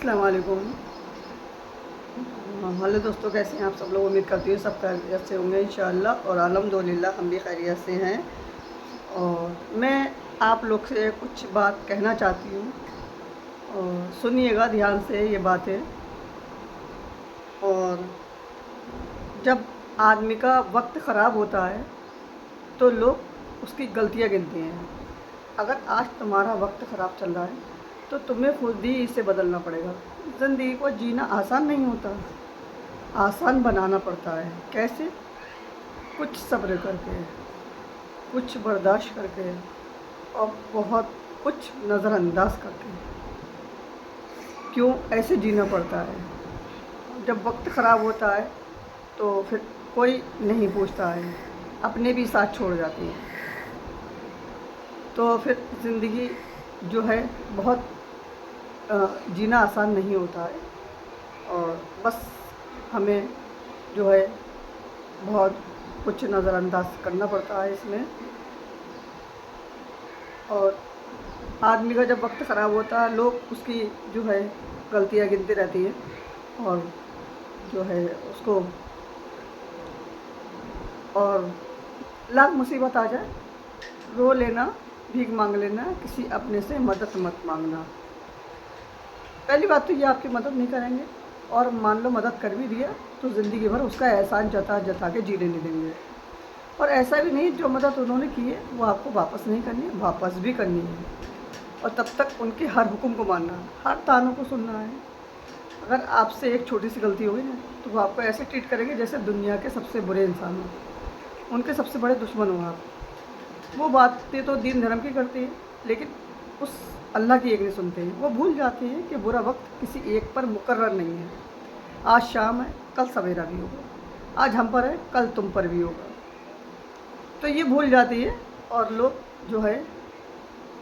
السلام علیکم۔ ہلو دوستوں، کیسے ہیں آپ سب لوگ؟ امید کرتی ہوں سب خیریت سے ہوں گے انشاءاللہ، اور الحمدللہ ہم بھی خیریت سے ہیں۔ اور میں آپ لوگ سے کچھ بات کہنا چاہتی ہوں، اور سنیے گا دھیان سے یہ باتیں۔ اور جب آدمی کا وقت خراب ہوتا ہے تو لوگ اس کی غلطیاں گنتے ہیں۔ اگر آج تمہارا وقت خراب چل رہا ہے تو تمہیں خود ہی اسے بدلنا پڑے گا۔ زندگی کو جینا آسان نہیں ہوتا، آسان بنانا پڑتا ہے۔ کیسے؟ کچھ صبر کر کے، کچھ برداشت کر کے، اور بہت کچھ نظر انداز کر کے۔ کیوں ایسے جینا پڑتا ہے؟ جب وقت خراب ہوتا ہے تو پھر کوئی نہیں پوچھتا ہے، اپنے بھی ساتھ چھوڑ جاتے ہیں۔ تو پھر زندگی جو ہے بہت جینا آسان نہیں ہوتا ہے، اور بس ہمیں جو ہے بہت کچھ نظر انداز کرنا پڑتا ہے اس میں۔ اور آدمی کا جب وقت خراب ہوتا ہے لوگ اس کی جو ہے غلطیاں گنتے رہتی ہیں، اور جو ہے اس کو، اور لاکھ مصیبت آ جائے رو لینا، بھیک مانگ لینا، کسی اپنے سے مدد مت مانگنا۔ پہلی بات تو یہ آپ کی مدد نہیں کریں گے، اور مان لو مدد کر بھی دیا تو زندگی بھر اس کا احسان جتا جتا کے جینے نہیں دیں گے۔ اور ایسا بھی نہیں جو مدد انہوں نے کی ہے وہ آپ کو واپس نہیں کرنی ہے، واپس بھی کرنی ہے، اور تب تک ان کے ہر حکم کو ماننا ہے، ہر تانوں کو سننا ہے۔ اگر آپ سے ایک چھوٹی سی غلطی ہوگی نا تو وہ آپ کو ایسے ٹریٹ کریں گے جیسے دنیا کے سب سے برے انسان ہوں، ان کے سب سے بڑے دشمن ہوں آپ۔ وہ باتیں تو دین دھرم کی کرتے ہیں لیکن اس اللہ کی ایک نہیں سنتے ہیں۔ وہ بھول جاتے ہیں کہ برا وقت کسی ایک پر مقرر نہیں ہے۔ آج شام ہے، کل سویرا بھی ہوگا، آج ہم پر ہے کل تم پر بھی ہوگا۔ تو یہ بھول جاتی ہے، اور لوگ جو ہے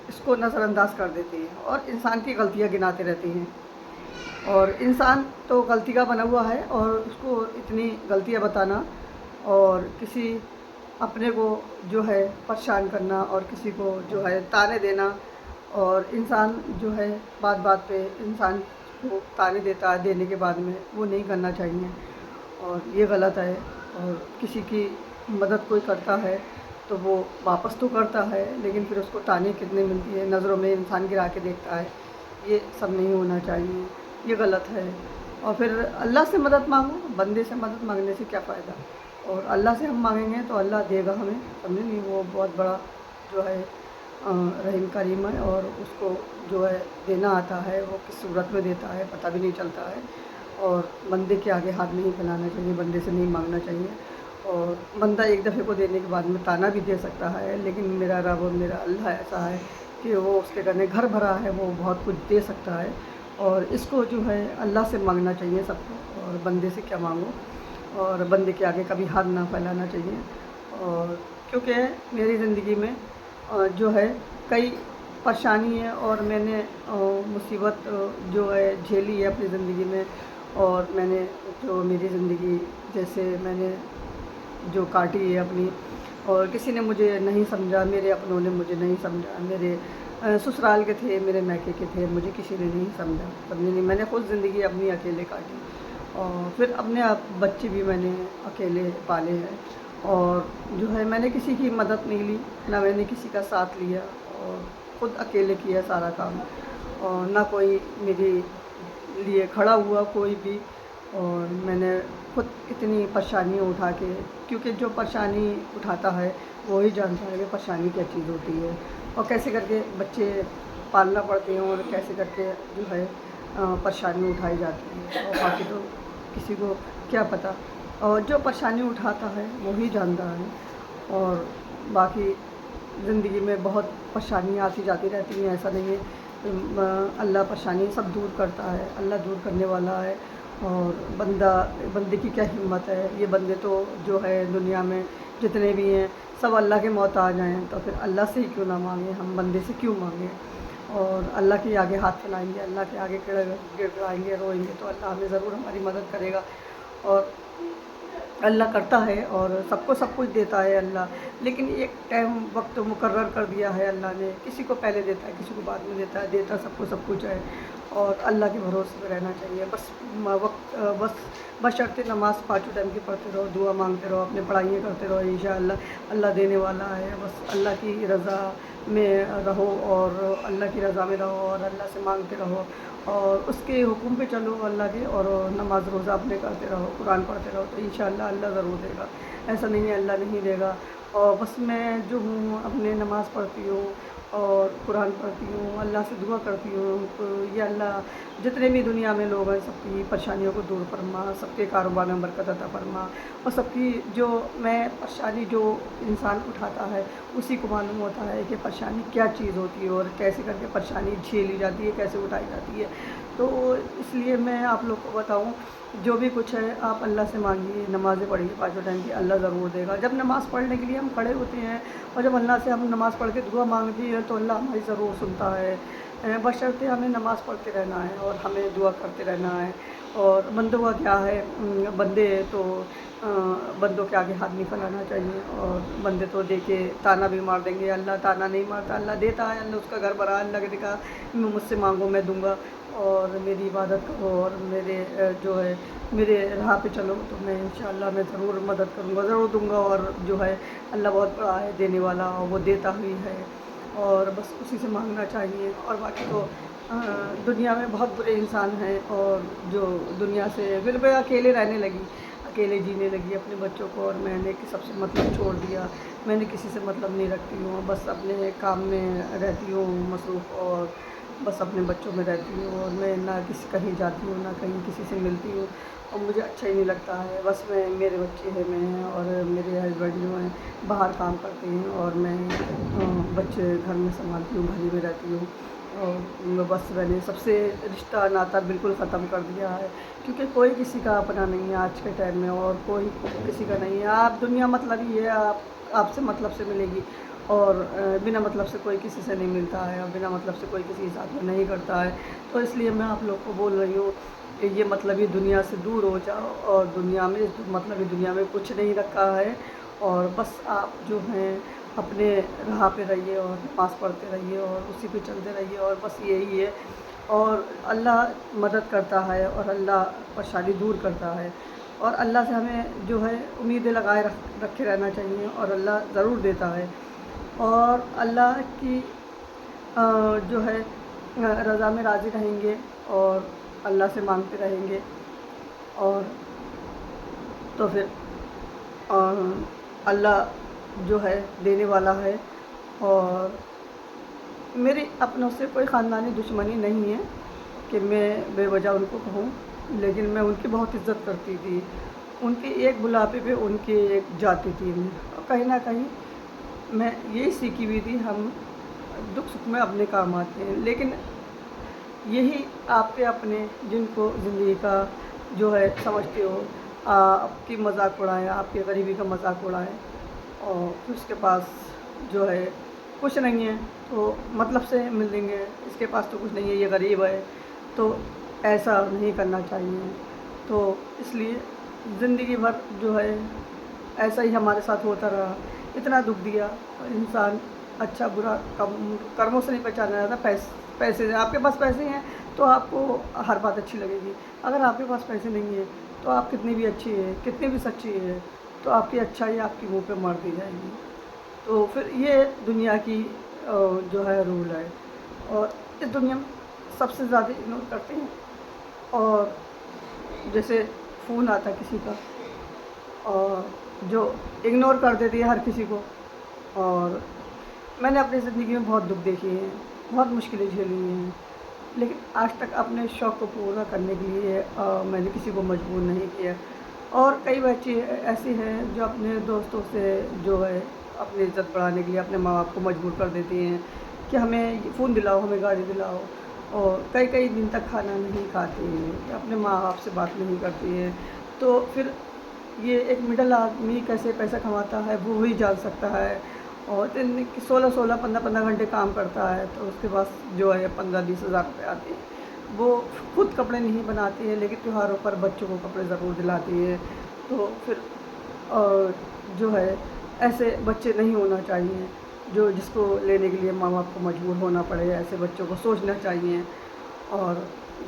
اس کو نظر انداز کر دیتے ہیں، اور انسان کی غلطیاں گناتے رہتے ہیں۔ اور انسان تو غلطی کا بنا ہوا ہے، اور اس کو اتنی غلطیاں بتانا، اور کسی اپنے کو جو ہے پریشان کرنا، اور کسی کو جو ہے تانے دینا، اور انسان جو ہے بات بات پہ انسان کو تانے دیتا ہے، دینے کے بعد میں وہ نہیں کرنا چاہیے، اور یہ غلط ہے۔ اور کسی کی مدد کوئی کرتا ہے تو وہ واپس تو کرتا ہے، لیکن پھر اس کو تانے کتنے ملتی ہے، نظروں میں انسان گرا کے دیکھتا ہے۔ یہ سب نہیں ہونا چاہیے، یہ غلط ہے۔ اور پھر اللہ سے مدد مانگو، بندے سے مدد مانگنے سے کیا فائدہ؟ اور اللہ سے ہم مانگیں گے تو اللہ دے گا ہمیں، سمجھیں نہیں؟ وہ بہت بڑا جو ہے رحیم کریم ہے، اور اس کو جو ہے دینا آتا ہے، وہ کس صورت میں دیتا ہے پتہ بھی نہیں چلتا ہے۔ اور بندے کے آگے ہاتھ نہیں پھیلانا چاہیے، بندے سے نہیں مانگنا چاہیے۔ اور بندہ ایک دفعے کو دینے کے بعد میں تانا بھی دے سکتا ہے، لیکن میرا رب اور میرا اللہ ایسا ہے کہ وہ اس کے گھر گھر بھرا ہے، وہ بہت کچھ دے سکتا ہے۔ اور اس کو جو ہے اللہ سے مانگنا چاہیے سب کو، اور بندے سے کیا مانگو، اور بندے کے آگے کبھی ہاتھ نہ پھیلانا چاہیے۔ اور کیونکہ میری زندگی میں جو ہے کئی پریشانی ہے، اور میں نے مصیبت جو ہے جھیلی ہے اپنی زندگی میں، اور میں نے جو میری زندگی جیسے میں نے جو کاٹی ہے اپنی، اور کسی نے مجھے نہیں سمجھا، میرے اپنوں نے مجھے نہیں سمجھا، میرے سسرال کے تھے، میرے میکے کے تھے، مجھے کسی نے نہیں سمجھا، سمجھے نہیں؟ میں نے خود زندگی اپنی اکیلے کاٹی، اور پھر اپنے بچے بھی میں نے اکیلے پالے ہیں، اور جو ہے میں نے کسی کی مدد نہیں لی، نہ میں نے کسی کا ساتھ لیا، اور خود اکیلے کیا سارا کام، اور نہ کوئی میرے لیے کھڑا ہوا کوئی بھی۔ اور میں نے خود اتنی پریشانیاں اٹھا کے، کیونکہ جو پریشانی اٹھاتا ہے وہی جانتا ہے کہ پریشانی کیا چیز ہوتی ہے، اور کیسے کر کے بچے پالنا پڑتے ہیں، اور کیسے کر کے جو ہے پریشانی اٹھائی جاتی ہے، اور باقی تو کسی کو کیا پتہ۔ اور جو پریشانی اٹھاتا ہے وہی جانتا ہے۔ اور باقی زندگی میں بہت پریشانیاں آتی جاتی رہتی ہیں، ایسا نہیں ہے، اللہ پریشانی سب دور کرتا ہے، اللہ دور کرنے والا ہے۔ اور بندے کی کیا ہمت ہے، یہ بندے تو جو ہے دنیا میں جتنے بھی ہیں سب اللہ کے محتاج ہیں، تو پھر اللہ سے ہی کیوں نہ مانگیں، ہم بندے سے کیوں مانگیں؟ اور اللہ کے آگے ہاتھ پھیلائیں گے، اللہ کے آگے گڑگڑائیں گے، روئیں گے، تو اللہ ہمیں ضرور ہماری مدد کرے گا۔ اور اللہ کرتا ہے، اور سب کو سب کچھ دیتا ہے اللہ، لیکن ایک ٹائم وقت مقرر کر دیا ہے اللہ نے، کسی کو پہلے دیتا ہے، کسی کو بعد میں دیتا ہے، دیتا سب کو سب کچھ ہے۔ اور اللہ کے بھروسے پہ رہنا چاہیے. بس بشرطِ نماز پانچوں ٹائم کی پڑھتے رہو، دعا مانگتے رہو، اپنے پڑھائیاں کرتے رہو، انشاءاللہ اللہ دینے والا ہے. بس اللہ کی رضا میں رہو اور اللہ کی رضا میں رہو اور اللہ سے مانگتے رہو اور اس کے حکم پہ چلو اللہ کے، اور نماز روزہ اپنے کرتے رہو، قرآن پڑھتے رہو، تو انشاءاللہ اللہ ضرور دے گا. ایسا نہیں ہے اللہ نہیں دے گا. اور بس میں جو ہوں اپنے نماز پڑھتی ہوں اور قرآن پڑھتی ہوں، اللہ سے دعا کرتی ہوں تو یہ اللہ جتنے بھی دنیا میں لوگ ہیں سب کی پریشانیوں کو دور فرما، سب کے کاروبار میں برکت عطا فرما، اور سب کی جو میں پریشانی جو انسان اٹھاتا ہے اسی کو معلوم ہوتا ہے کہ پریشانی کیا چیز ہوتی ہے اور کیسے کر کے پریشانی جھیلی جاتی ہے، کیسے اٹھائی جاتی ہے. تو اس لیے میں آپ لوگ کو بتاؤں جو بھی کچھ ہے آپ اللہ سے مانگیے، نمازیں پڑھیے پانچوں ٹائم کی، اللہ ضرور دے گا. جب نماز پڑھنے کے لیے ہم کھڑے ہوتے ہیں اور جب اللہ سے ہم نماز پڑھ کے دعا مانگتے ہیں تو اللہ ہماری ضرور سنتا ہے. بشرطے ہمیں نماز پڑھتے رہنا ہے اور ہمیں دعا کرتے رہنا ہے. اور بندوں کا کیا ہے، بندے تو بندوں کے آگے ہاتھ نہیں پھیلانا چاہیے، اور بندے تو دے کے تانا بھی مار دیں گے. اللہ تانا نہیں مارتا، اللہ دیتا ہے، اللہ اس کا گھر بھرا. اللہ نے کہا مجھ سے مانگو میں دوں گا، اور میری عبادت کرو اور میرے جو ہے میرے راہ پہ چلو تو میں انشاءاللہ میں ضرور مدد کروں گا، ضرور دوں گا. اور جو ہے اللہ بہت بڑا ہے دینے والا، اور وہ دیتا بھی ہے، اور بس اسی سے مانگنا چاہیے. اور باقی تو دنیا میں بہت برے انسان ہیں اور جو دنیا سے بالکل اکیلے رہنے لگی، اکیلے جینے لگی اپنے بچوں کو، اور میں نے سب سے مطلب چھوڑ دیا. میں نے کسی سے مطلب نہیں رکھتی ہوں، بس اپنے کام میں رہتی ہوں مصروف، اور بس اپنے بچوں میں رہتی ہوں، اور میں نہ کسی کہیں جاتی ہوں نہ کہیں کسی سے ملتی ہوں، اور مجھے اچھا ہی نہیں لگتا ہے. بس میں میرے بچے ہیں میں اور میرے ہسبینڈ جو ہیں باہر کام کرتے ہیں اور میں بچے گھر میں سنبھالتی ہوں، گھر ہی میں رہتی ہوں. اور بس میں نے سب سے رشتہ ناتا بالکل ختم کر دیا ہے، کیونکہ کوئی کسی کا اپنا نہیں ہے آج کے ٹائم میں، اور کوئی کسی کا نہیں ہے. آپ دنیا مطلب ہی ہے، آپ سے مطلب سے ملے گی، اور بنا مطلب سے کوئی کسی سے نہیں ملتا ہے، اور بنا مطلب سے کوئی کسی کے ساتھ میں نہیں کرتا ہے. تو اس لیے میں آپ لوگ کو بول رہی ہوں کہ یہ مطلبی دنیا سے دور ہو جاؤ، اور دنیا میں مطلبی دنیا میں کچھ نہیں رکھا ہے. اور بس آپ جو ہیں اپنے راہ پہ رہیے اور نماز پڑھتے رہیے اور اسی پہ چلتے رہیے، اور بس یہی ہے. اور اللہ مدد کرتا ہے اور اللہ پریشانی دور کرتا ہے، اور اللہ سے ہمیں جو ہے امیدیں لگائے رکھے رہنا چاہیے، اور اللہ ضرور دیتا ہے. اور اللہ کی جو ہے رضا میں راضی رہیں گے اور اللہ سے مانگتے رہیں گے، اور تو پھر اللہ جو ہے دینے والا ہے. اور میری اپنوں سے کوئی خاندانی دشمنی نہیں ہے کہ میں بے وجہ ان کو کہوں، لیکن میں ان کی بہت عزت کرتی تھی. ان کے ایک بلاپے پہ ان کی ایک جاتی تھی، اور کہیں نہ کہیں میں یہی سیکھی ہوئی تھی ہم دکھ سکھ میں اپنے کام آتے ہیں. لیکن یہی آپ کے اپنے جن کو زندگی کا جو ہے سمجھتے ہو، آپ کی مذاق اڑائیں، آپ کی غریبی کا مذاق اڑائیں، اور پھر اس کے پاس جو ہے کچھ نہیں ہے تو مطلب سے مل لیں گے، اس کے پاس تو کچھ نہیں ہے یہ غریب ہے، تو ایسا نہیں کرنا چاہیے. تو اس لیے زندگی بھر جو ہے ایسا ہی ہمارے ساتھ ہوتا رہا، اتنا دکھ دیا. انسان اچھا برا کرموں سے نہیں پہچانا جاتا، پیسے سے. آپ کے پاس پیسے ہیں تو آپ کو ہر بات اچھی لگے گی، اگر آپ کے پاس پیسے نہیں ہیں تو آپ کتنی بھی اچھی ہے، کتنی بھی سچی ہے، تو آپ کی اچھائی آپ کی منہ پہ مار دی جائے گی. تو پھر یہ دنیا کی جو ہے رول ہے، اور اس دنیا میں سب سے زیادہ اگنور کرتے ہیں. اور جیسے فون آتا ہے کسی کا اور جو اگنور کر دیتی ہے ہر کسی کو. اور میں نے اپنی زندگی میں بہت دکھ دیکھے ہیں، بہت مشکلیں جھیلی ہیں، لیکن آج تک اپنے شوق کو پورا کرنے کے لیے میں نے کسی کو مجبور نہیں کیا. اور کئی بچے ایسے ہیں جو اپنے دوستوں سے جو ہے اپنی عزت بڑھانے کے لیے اپنے ماں باپ کو مجبور کر دیتی ہیں کہ ہمیں فون دلاؤ، ہمیں گاڑی دلاؤ، اور کئی کئی دن تک کھانا نہیں کھاتے ہیں، اپنے ماں باپ سے بات نہیں کرتی ہیں. تو پھر یہ ایک مڈل آدمی کیسے پیسہ کماتا ہے وہ وہی جان سکتا ہے. اور 16 15 گھنٹے کام کرتا ہے تو اس کے پاس جو ہے 15 20 ہزار روپے آتے ہیں. وہ خود کپڑے نہیں بناتی ہے لیکن تہواروں پر بچوں کو کپڑے ضرور دلاتی ہے. تو پھر جو ہے ایسے بچے نہیں ہونا چاہیے جس کو لینے کے لیے ماں باپ کو مجبور ہونا پڑے. ایسے بچوں کو سوچنا چاہیے. اور